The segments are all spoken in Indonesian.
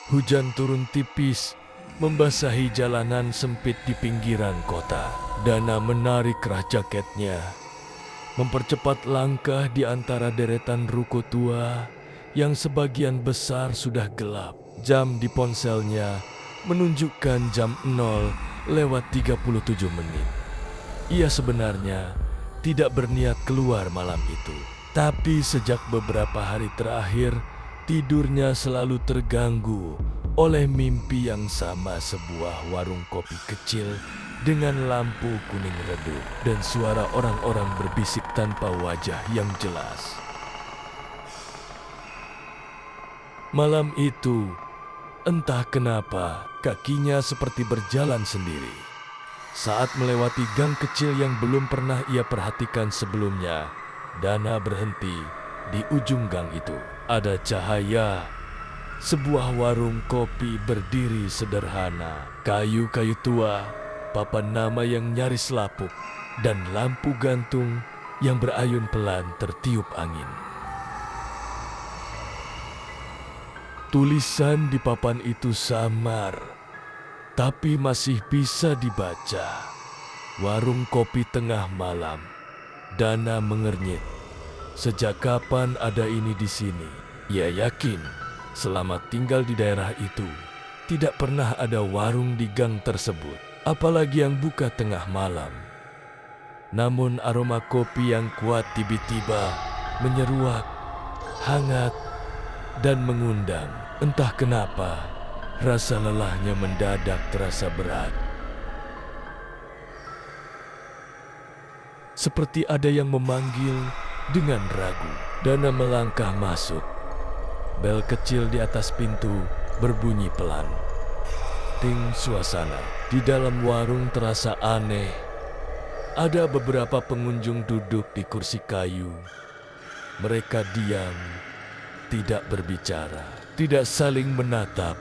Hujan turun tipis, membasahi jalanan sempit di pinggiran kota. Dana menarik kerah jaketnya, mempercepat langkah di antara deretan ruko tua yang sebagian besar sudah gelap. Jam di ponselnya menunjukkan jam 0:37. Ia sebenarnya tidak berniat keluar malam itu. Tapi sejak beberapa hari terakhir, tidurnya selalu terganggu oleh mimpi yang sama, sebuah warung kopi kecil dengan lampu kuning redup dan suara orang-orang berbisik tanpa wajah yang jelas. Malam itu, entah kenapa, kakinya seperti berjalan sendiri. Saat melewati gang kecil yang belum pernah ia perhatikan sebelumnya, Dana berhenti di ujung gang itu. Ada cahaya. Sebuah warung kopi berdiri sederhana. Kayu-kayu tua, papan nama yang nyaris lapuk, dan lampu gantung yang berayun pelan tertiup angin. Tulisan di papan itu samar, tapi masih bisa dibaca. Warung kopi tengah malam. Dana mengernyit. Sejak kapan ada ini di sini? Ia yakin selama tinggal di daerah itu tidak pernah ada warung di gang tersebut, apalagi yang buka tengah malam. Namun aroma kopi yang kuat tiba-tiba menyeruak, hangat, dan mengundang. Entah kenapa, rasa lelahnya mendadak terasa berat. Seperti ada yang memanggil dengan ragu. Dana melangkah masuk. Bel kecil di atas pintu berbunyi pelan. Ting, suasana di dalam warung terasa aneh. Ada beberapa pengunjung duduk di kursi kayu. Mereka diam, tidak berbicara, tidak saling menatap.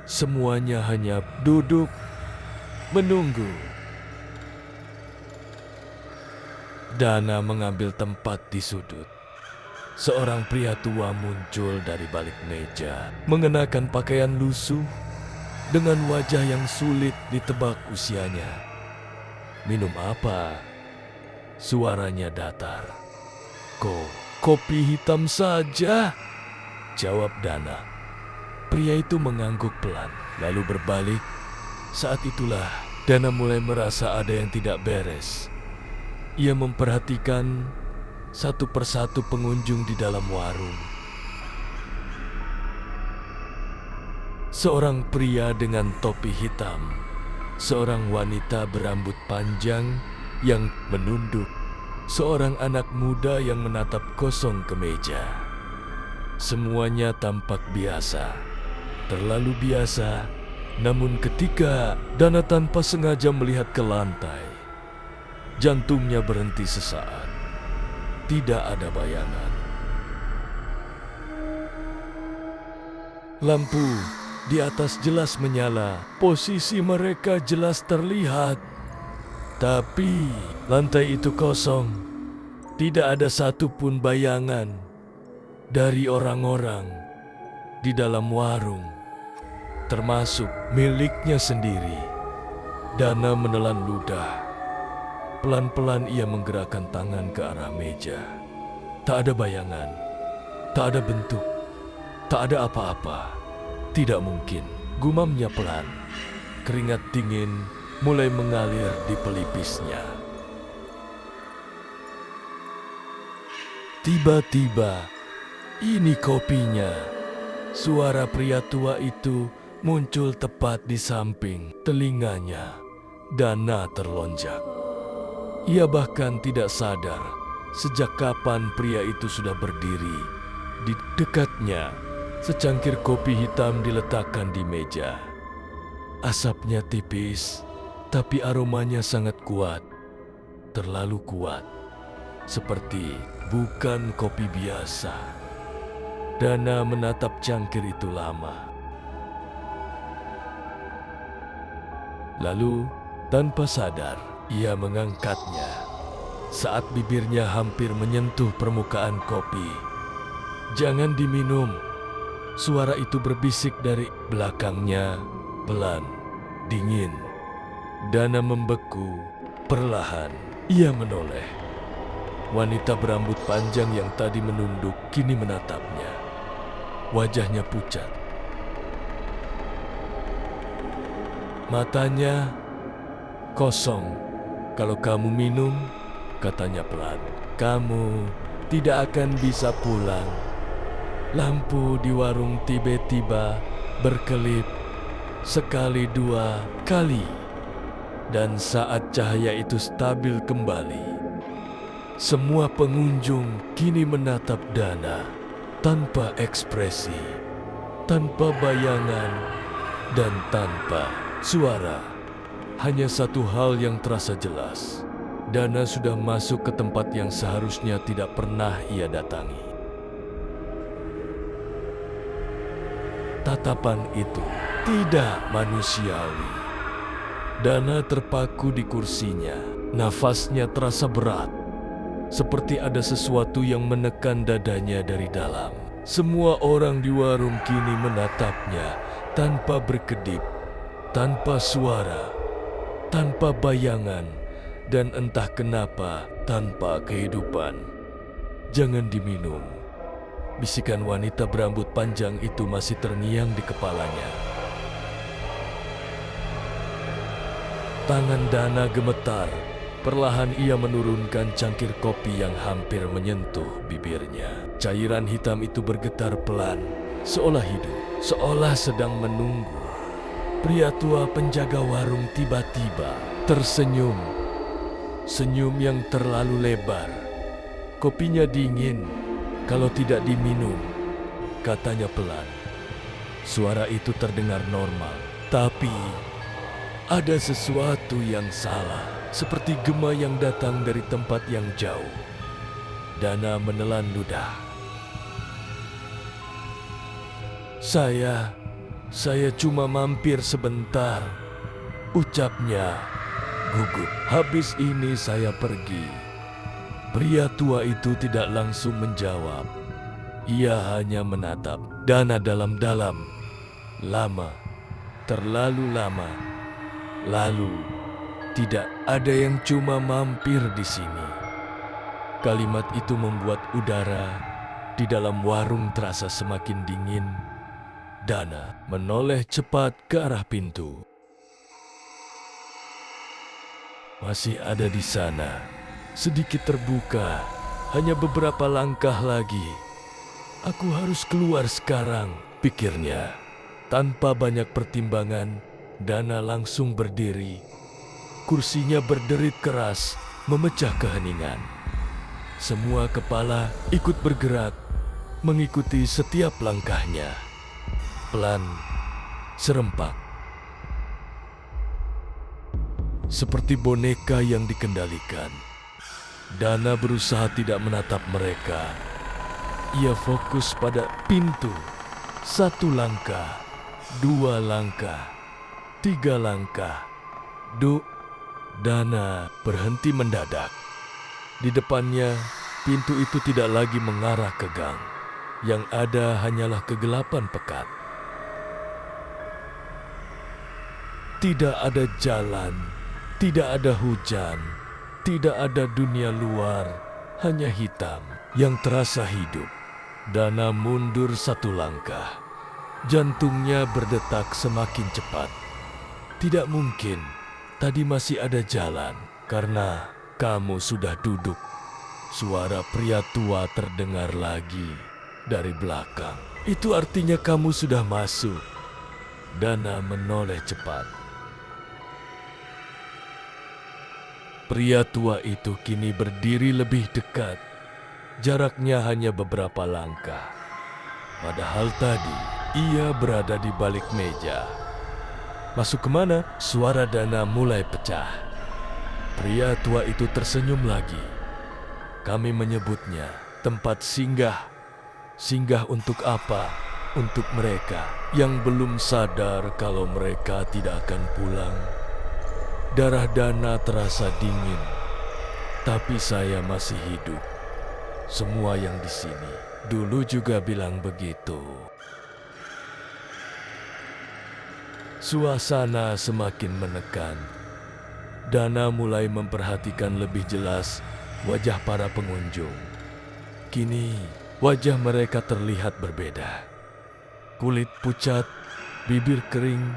Semuanya hanya duduk, menunggu. Dana mengambil tempat di sudut. Seorang pria tua muncul dari balik meja, mengenakan pakaian lusuh dengan wajah yang sulit ditebak usianya. Minum apa? Suaranya datar. Kopi hitam saja, jawab Dana. Pria itu mengangguk pelan, lalu berbalik. Saat itulah Dana mulai merasa ada yang tidak beres. Ia memperhatikan satu persatu pengunjung di dalam warung. Seorang pria dengan topi hitam, seorang wanita berambut panjang yang menunduk, seorang anak muda yang menatap kosong ke meja. Semuanya tampak biasa, terlalu biasa. Namun ketika Dana tanpa sengaja melihat ke lantai, jantungnya berhenti sesaat. Tidak ada bayangan. Lampu di atas jelas menyala. Posisi mereka jelas terlihat. Tapi lantai itu kosong. Tidak ada satupun bayangan dari orang-orang di dalam warung, termasuk miliknya sendiri. Dana menelan ludah. Pelan-pelan ia menggerakkan tangan ke arah meja. Tak ada bayangan, tak ada bentuk, tak ada apa-apa. Tidak mungkin, gumamnya pelan. Keringat dingin mulai mengalir di pelipisnya. Tiba-tiba, ini kopinya. Suara pria tua itu muncul tepat di samping telinganya. Dana terlonjak. Ia bahkan tidak sadar sejak kapan pria itu sudah berdiri. Di dekatnya, secangkir kopi hitam diletakkan di meja. Asapnya tipis, tapi aromanya sangat kuat. Terlalu kuat, seperti bukan kopi biasa. Dana menatap cangkir itu lama. Lalu, tanpa sadar, ia mengangkatnya. Saat bibirnya hampir menyentuh permukaan kopi. Jangan diminum, Suara itu berbisik dari belakangnya, pelan, dingin. Dana membeku, perlahan ia menoleh. Wanita berambut panjang yang tadi menunduk kini menatapnya. Wajahnya pucat. Matanya kosong. Kalau kamu minum, katanya pelan, kamu tidak akan bisa pulang. Lampu di warung tiba-tiba berkelip sekali, dua kali. Dan saat cahaya itu stabil kembali, semua pengunjung kini menatap Dana tanpa ekspresi, tanpa bayangan, dan tanpa suara. Hanya satu hal yang terasa jelas. Dana sudah masuk ke tempat yang seharusnya tidak pernah ia datangi. Tatapan itu tidak manusiawi. Dana terpaku di kursinya. Nafasnya terasa berat, seperti ada sesuatu yang menekan dadanya dari dalam. Semua orang di warung kini menatapnya tanpa berkedip, tanpa suara, tanpa bayangan, dan entah kenapa tanpa kehidupan. Jangan diminum. Bisikan wanita berambut panjang itu masih terngiang di kepalanya. Tangan Dana gemetar. Perlahan ia menurunkan cangkir kopi yang hampir menyentuh bibirnya. Cairan hitam itu bergetar pelan, seolah hidup, seolah sedang menunggu. Pria tua penjaga warung tiba-tiba tersenyum. Senyum yang terlalu lebar. Kopinya dingin. Kalau tidak diminum, katanya pelan. Suara itu terdengar normal, tapi ada sesuatu yang salah, seperti gema yang datang dari tempat yang jauh. Dana menelan ludah. Saya cuma mampir sebentar, ucapnya gugup. Habis ini saya pergi. Pria tua itu tidak langsung menjawab. Ia hanya menatap Dana dalam-dalam. Lama, terlalu lama. Lalu, tidak ada yang cuma mampir di sini. Kalimat itu membuat udara di dalam warung terasa semakin dingin. Dana menoleh cepat ke arah pintu. Masih ada di sana. Sedikit terbuka, hanya beberapa langkah lagi. Aku harus keluar sekarang, pikirnya. Tanpa banyak pertimbangan, Dana langsung berdiri. Kursinya berderit keras, memecah keheningan. Semua kepala ikut bergerak, mengikuti setiap langkahnya. Pelan, serempak. Seperti boneka yang dikendalikan. Dana berusaha tidak menatap mereka. Ia fokus pada pintu. 1 langkah, 2 langkah, 3 langkah. Dana berhenti mendadak. Di depannya, pintu itu tidak lagi mengarah ke gang. Yang ada hanyalah kegelapan pekat. Tidak ada jalan, tidak ada hujan. Tidak ada dunia luar, hanya hitam yang terasa hidup. Dana mundur 1 langkah. Jantungnya berdetak semakin cepat. Tidak mungkin, tadi masih ada jalan, karena kamu sudah duduk. Suara pria tua terdengar lagi dari belakang. Itu artinya kamu sudah masuk. Dana menoleh cepat. Pria tua itu kini berdiri lebih dekat. Jaraknya hanya beberapa langkah. Padahal tadi ia berada di balik meja. Masuk kemana? Suara Dana mulai pecah. Pria tua itu tersenyum lagi. Kami menyebutnya tempat singgah. Singgah untuk apa? Untuk mereka yang belum sadar kalau mereka tidak akan pulang. Darah Dana terasa dingin, tapi saya masih hidup. Semua yang di sini dulu juga bilang begitu. Suasana semakin menekan. Dana mulai memperhatikan lebih jelas wajah para pengunjung. Kini wajah mereka terlihat berbeda. Kulit pucat, bibir kering,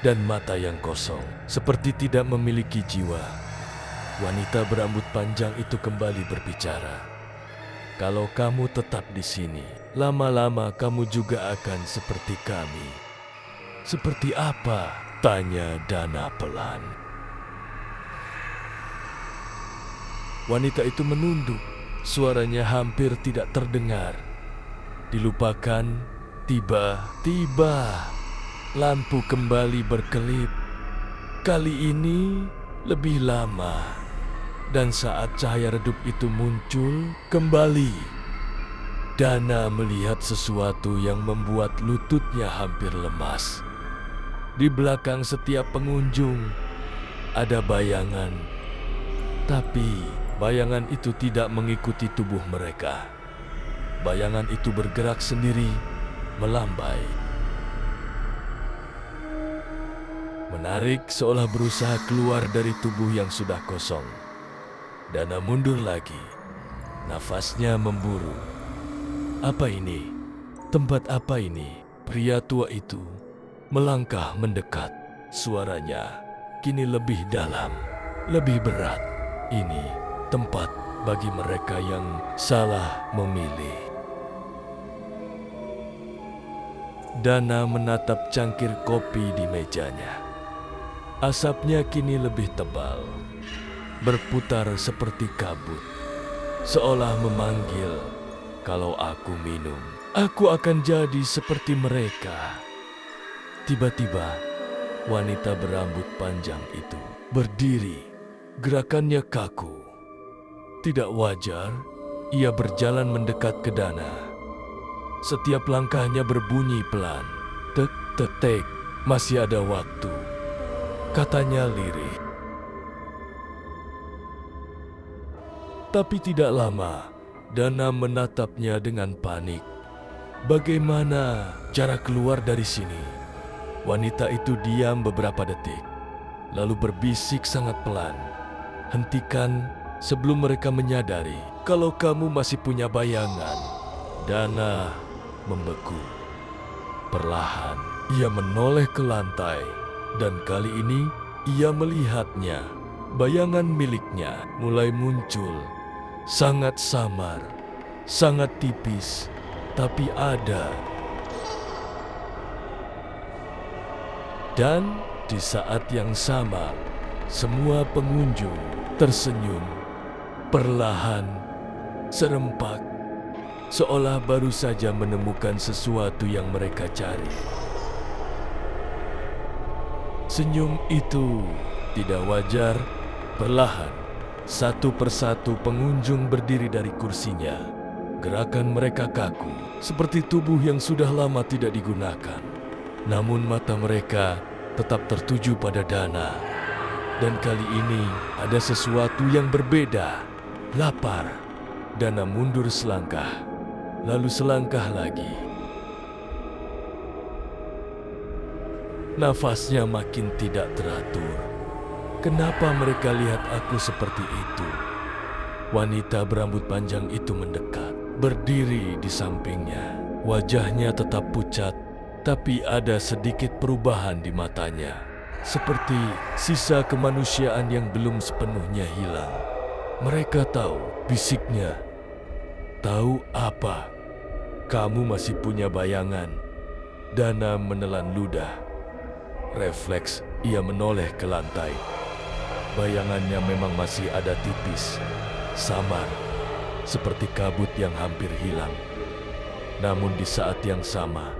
dan mata yang kosong, seperti tidak memiliki jiwa. Wanita berambut panjang itu kembali berbicara. Kalau kamu tetap di sini, lama-lama kamu juga akan seperti kami. Seperti apa? Tanya Dana pelan. Wanita itu menunduk, suaranya hampir tidak terdengar. Dilupakan, tiba-tiba lampu kembali berkelip. Kali ini lebih lama, dan saat cahaya redup itu muncul kembali, Dana melihat sesuatu yang membuat lututnya hampir lemas. Di belakang setiap pengunjung ada bayangan, tapi bayangan itu tidak mengikuti tubuh mereka. Bayangan itu bergerak sendiri, melambai. Menarik seolah berusaha keluar dari tubuh yang sudah kosong. Dana mundur lagi. Nafasnya memburu. Apa ini? Tempat apa ini? Pria tua itu melangkah mendekat. Suaranya kini lebih dalam, lebih berat. Ini tempat bagi mereka yang salah memilih. Dana menatap cangkir kopi di mejanya. Asapnya kini lebih tebal, berputar seperti kabut, seolah memanggil, kalau aku minum, aku akan jadi seperti mereka. Tiba-tiba, wanita berambut panjang itu berdiri, gerakannya kaku. Tidak wajar, ia berjalan mendekat ke Dana. Setiap langkahnya berbunyi pelan. Tek, tek, tek, masih ada waktu, katanya lirih. Tapi tidak lama, Dana menatapnya dengan panik. Bagaimana cara keluar dari sini? Wanita itu diam beberapa detik, lalu berbisik sangat pelan. Hentikan sebelum mereka menyadari kalau kamu masih punya bayangan. Dana membeku. Perlahan, ia menoleh ke lantai, dan kali ini ia melihatnya. Bayangan miliknya mulai muncul, sangat samar, sangat tipis, tapi ada. Dan di saat yang sama, semua pengunjung tersenyum. Perlahan, serempak, seolah baru saja menemukan sesuatu yang mereka cari. Senyum itu tidak wajar. Perlahan, satu persatu pengunjung berdiri dari kursinya. Gerakan mereka kaku, seperti tubuh yang sudah lama tidak digunakan. Namun mata mereka tetap tertuju pada Dana. Dan kali ini ada sesuatu yang berbeda. Lapar. Dana mundur selangkah, lalu selangkah lagi. Nafasnya makin tidak teratur. Kenapa mereka lihat aku seperti itu? Wanita berambut panjang itu mendekat, berdiri di sampingnya. Wajahnya tetap pucat, tapi ada sedikit perubahan di matanya. Seperti sisa kemanusiaan yang belum sepenuhnya hilang. Mereka tahu, bisiknya. Tahu apa? Kamu masih punya bayangan. Dana menelan ludah. Refleks, ia menoleh ke lantai. Bayangannya memang masih ada tipis, samar, seperti kabut yang hampir hilang. Namun di saat yang sama,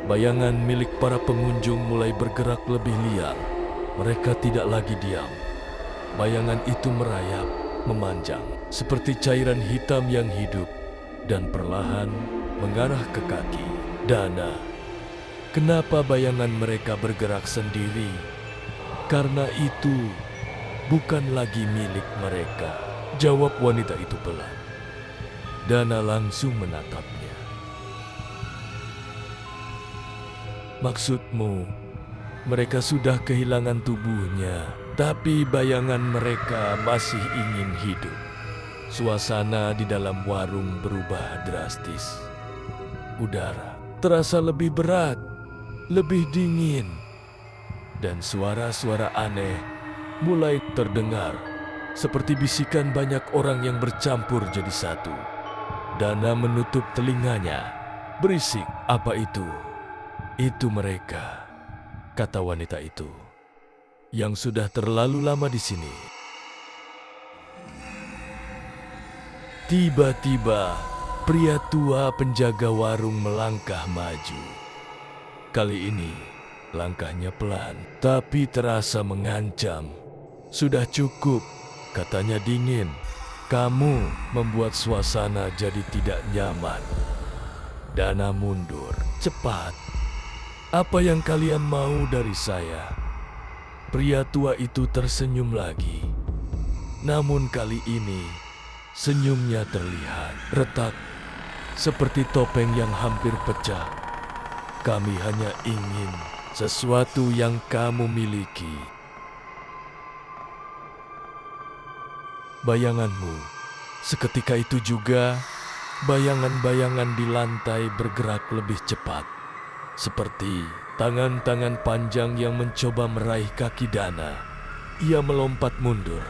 bayangan milik para pengunjung mulai bergerak lebih liar. Mereka tidak lagi diam. Bayangan itu merayap, memanjang, seperti cairan hitam yang hidup, dan perlahan mengarah ke kaki Dana. Kenapa bayangan mereka bergerak sendiri? Karena itu bukan lagi milik mereka, jawab wanita itu pelan. Dana langsung menatapnya. Maksudmu, mereka sudah kehilangan tubuhnya, tapi bayangan mereka masih ingin hidup. Suasana di dalam warung berubah drastis. Udara terasa lebih berat, lebih dingin, dan suara-suara aneh mulai terdengar, seperti bisikan banyak orang yang bercampur jadi satu. Dana menutup telinganya. Berisik, apa itu? Itu mereka, kata wanita itu, yang sudah terlalu lama di sini. Tiba-tiba, pria tua penjaga warung melangkah maju. Kali ini, langkahnya pelan, tapi terasa mengancam. Sudah cukup, katanya dingin. Kamu membuat suasana jadi tidak nyaman. Dana mundur, cepat. Apa yang kalian mau dari saya? Pria tua itu tersenyum lagi. Namun kali ini, senyumnya terlihat retak, seperti topeng yang hampir pecah. Kami hanya ingin sesuatu yang kamu miliki. Bayanganmu, seketika itu juga, bayangan-bayangan di lantai bergerak lebih cepat. Seperti tangan-tangan panjang yang mencoba meraih kaki Dana. Ia melompat mundur.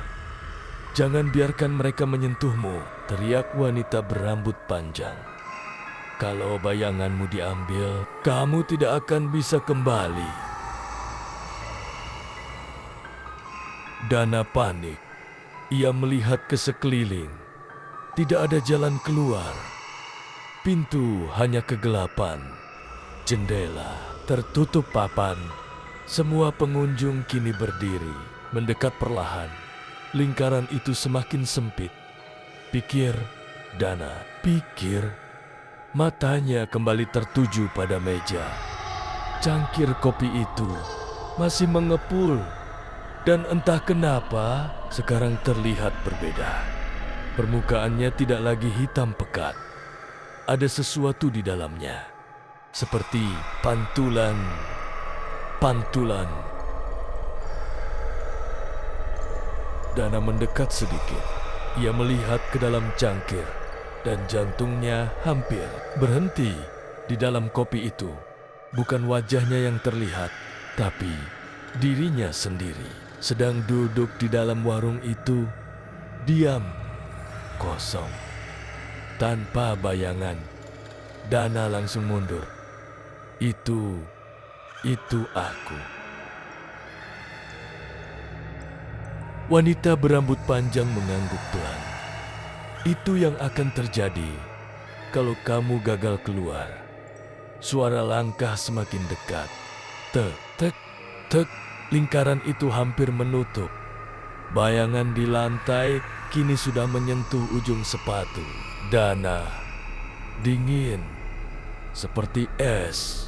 Jangan biarkan mereka menyentuhmu, teriak wanita berambut panjang. Kalau bayanganmu diambil, kamu tidak akan bisa kembali. Dana panik. Ia melihat ke sekeliling. Tidak ada jalan keluar. Pintu hanya kegelapan. Jendela tertutup papan. Semua pengunjung kini berdiri, mendekat perlahan. Lingkaran itu semakin sempit. Pikir Dana, pikir. Matanya kembali tertuju pada meja. Cangkir kopi itu masih mengepul. Dan entah kenapa, sekarang terlihat berbeda. Permukaannya tidak lagi hitam pekat. Ada sesuatu di dalamnya. Seperti pantulan. Dana mendekat sedikit. Ia melihat ke dalam cangkir. Dan jantungnya hampir berhenti di dalam kopi itu. Bukan wajahnya yang terlihat, tapi dirinya sendiri. Sedang duduk di dalam warung itu, diam, kosong, tanpa bayangan. Dana langsung mundur. Itu aku. Wanita berambut panjang mengangguk pelan. Itu yang akan terjadi kalau kamu gagal keluar. Suara langkah semakin dekat. Tek, tek, tek. Lingkaran itu hampir menutup. Bayangan di lantai kini sudah menyentuh ujung sepatu. Dana, dingin, seperti es.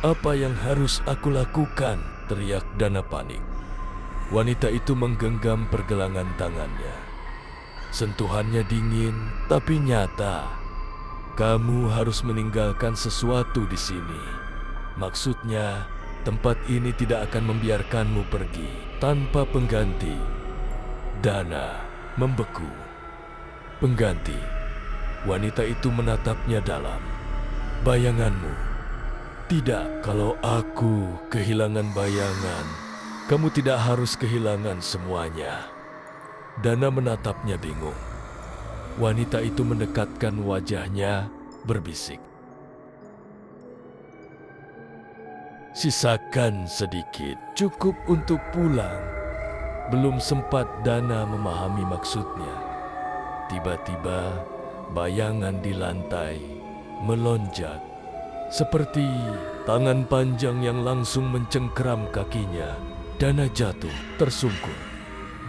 Apa yang harus aku lakukan? Teriak Dana panik. Wanita itu menggenggam pergelangan tangannya. Sentuhannya dingin, tapi nyata. Kamu harus meninggalkan sesuatu di sini. Maksudnya, tempat ini tidak akan membiarkanmu pergi tanpa pengganti. Dana membeku. Pengganti. Wanita itu menatapnya dalam. Bayanganmu. Tidak, kalau aku kehilangan bayangan, kamu tidak harus kehilangan semuanya. Dana menatapnya bingung. Wanita itu mendekatkan wajahnya, berbisik. Sisakan sedikit, cukup untuk pulang. Belum sempat Dana memahami maksudnya. Tiba-tiba, bayangan di lantai melonjak. Seperti tangan panjang yang langsung mencengkeram kakinya. Dana jatuh, tersungkur.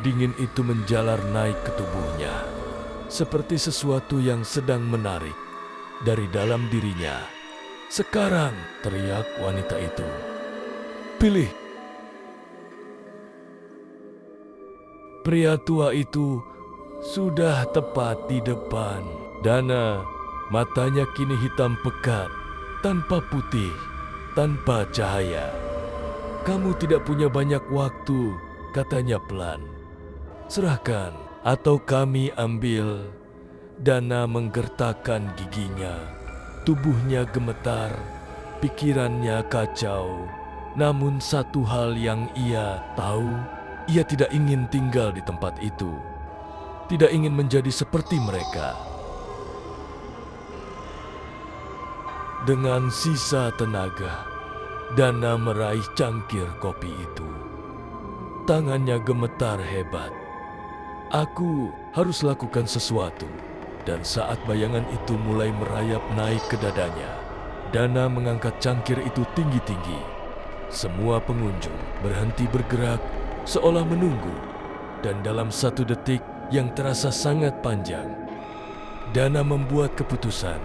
Dingin itu menjalar naik ke tubuhnya. Seperti sesuatu yang sedang menarik dari dalam dirinya. Sekarang, teriak wanita itu. Pilih. Pria tua itu sudah tepat di depan. Dana Matanya kini hitam pekat, tanpa putih, tanpa cahaya. "Kamu tidak punya banyak waktu," katanya pelan. "Serahkan atau kami ambil." Dana menggertakkan giginya. Tubuhnya gemetar, pikirannya kacau. Namun satu hal yang ia tahu, ia tidak ingin tinggal di tempat itu. Tidak ingin menjadi seperti mereka. Dengan sisa tenaga, Dana meraih cangkir kopi itu. Tangannya gemetar hebat. "Aku harus lakukan sesuatu." Dan saat bayangan itu mulai merayap naik ke dadanya, Dana mengangkat cangkir itu tinggi-tinggi. Semua pengunjung berhenti bergerak seolah menunggu. Dan dalam 1 detik yang terasa sangat panjang, Dana membuat keputusan.